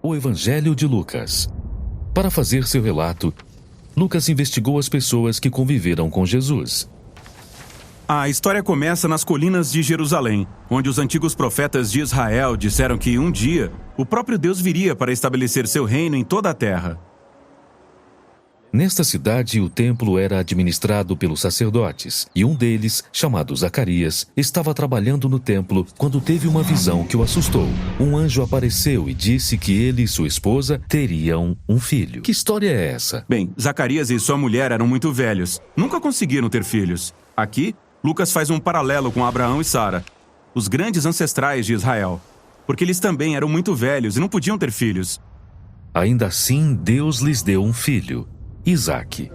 O Evangelho de Lucas. Para fazer seu relato, Lucas investigou as pessoas que conviveram com Jesus. A história começa nas colinas de Jerusalém, onde os antigos profetas de Israel disseram que um dia o próprio Deus viria para estabelecer seu reino em toda a terra. Nesta cidade, o templo era administrado pelos sacerdotes, e um deles, chamado Zacarias, estava trabalhando no templo quando teve uma visão que o assustou. Um anjo apareceu e disse que ele e sua esposa teriam um filho. Que história é essa? Bem, Zacarias e sua mulher eram muito velhos, nunca conseguiram ter filhos. Aqui, Lucas faz um paralelo com Abraão e Sara, os grandes ancestrais de Israel, porque eles também eram muito velhos e não podiam ter filhos. Ainda assim, Deus lhes deu um filho, Isaque.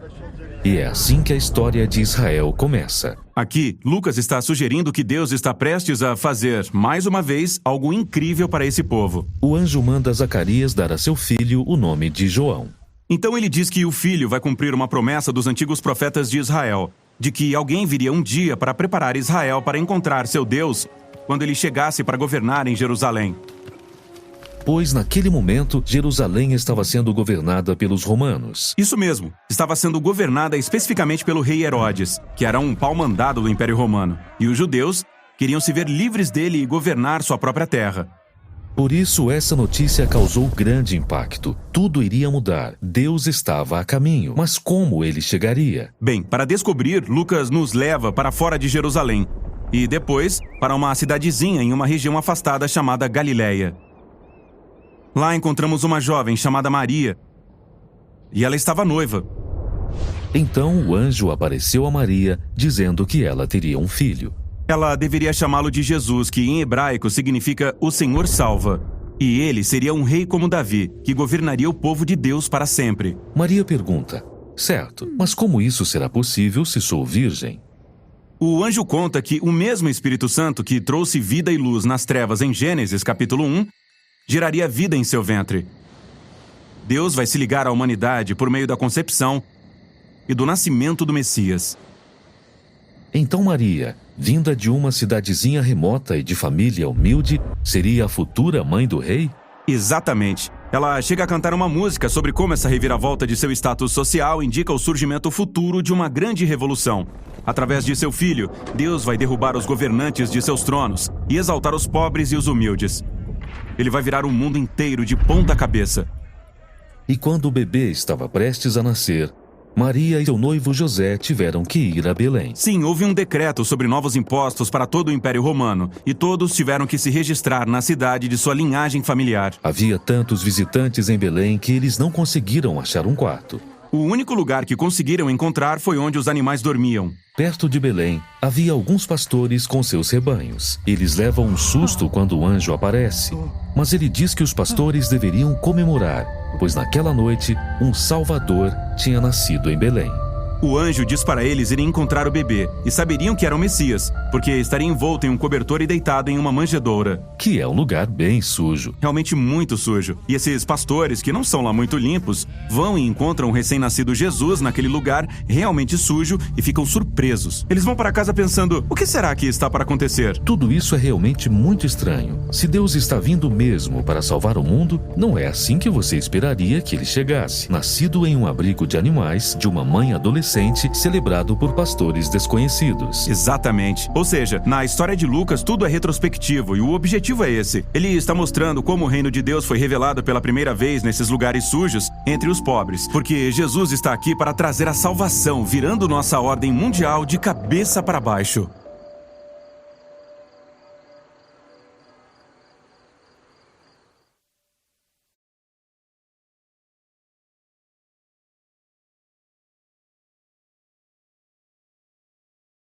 E é assim que a história de Israel começa. Aqui, Lucas está sugerindo que Deus está prestes a fazer, mais uma vez, algo incrível para esse povo. O anjo manda Zacarias dar a seu filho o nome de João. Então ele diz que o filho vai cumprir uma promessa dos antigos profetas de Israel, de que alguém viria um dia para preparar Israel para encontrar seu Deus quando ele chegasse para governar em Jerusalém. Pois naquele momento, Jerusalém estava sendo governada pelos romanos. Isso mesmo, estava sendo governada especificamente pelo rei Herodes, que era um pau-mandado do Império Romano. E os judeus queriam se ver livres dele e governar sua própria terra. Por isso, essa notícia causou grande impacto. Tudo iria mudar. Deus estava a caminho. Mas como ele chegaria? Bem, para descobrir, Lucas nos leva para fora de Jerusalém. E depois, para uma cidadezinha em uma região afastada chamada Galileia. Lá encontramos uma jovem chamada Maria. E ela estava noiva. Então o anjo apareceu a Maria, dizendo que ela teria um filho. Ela deveria chamá-lo de Jesus, que em hebraico significa o Senhor salva. E ele seria um rei como Davi, que governaria o povo de Deus para sempre. Maria pergunta: certo, mas como isso será possível se sou virgem? O anjo conta que o mesmo Espírito Santo que trouxe vida e luz nas trevas em Gênesis capítulo 1, geraria vida em seu ventre. Deus vai se ligar à humanidade por meio da concepção e do nascimento do Messias. Então Maria, vinda de uma cidadezinha remota e de família humilde, seria a futura mãe do rei? Exatamente. Ela chega a cantar uma música sobre como essa reviravolta de seu status social indica o surgimento futuro de uma grande revolução. Através de seu filho, Deus vai derrubar os governantes de seus tronos e exaltar os pobres e os humildes. Ele vai virar o mundo inteiro de ponta cabeça. E quando o bebê estava prestes a nascer, Maria e seu noivo José tiveram que ir a Belém. Sim, houve um decreto sobre novos impostos para todo o Império Romano, e todos tiveram que se registrar na cidade de sua linhagem familiar. Havia tantos visitantes em Belém que eles não conseguiram achar um quarto. O único lugar que conseguiram encontrar foi onde os animais dormiam. Perto de Belém, havia alguns pastores com seus rebanhos. Eles levam um susto quando o anjo aparece. Mas ele diz que os pastores deveriam comemorar, pois naquela noite, um Salvador tinha nascido em Belém. O anjo diz para eles irem encontrar o bebê, e saberiam que era o Messias, porque estaria envolto em um cobertor e deitado em uma manjedoura. Que é um lugar bem sujo. Realmente muito sujo. E esses pastores, que não são lá muito limpos, vão e encontram o recém-nascido Jesus naquele lugar realmente sujo e ficam surpresos. Eles vão para casa pensando, o que será que está para acontecer? Tudo isso é realmente muito estranho. Se Deus está vindo mesmo para salvar o mundo, não é assim que você esperaria que ele chegasse. Nascido em um abrigo de animais, de uma mãe adolescente, celebrado por pastores desconhecidos. Exatamente. Ou seja, na história de Lucas, tudo é retrospectivo e o objetivo é esse. Ele está mostrando como o reino de Deus foi revelado pela primeira vez nesses lugares sujos entre os pobres. Porque Jesus está aqui para trazer a salvação, virando nossa ordem mundial de cabeça para baixo.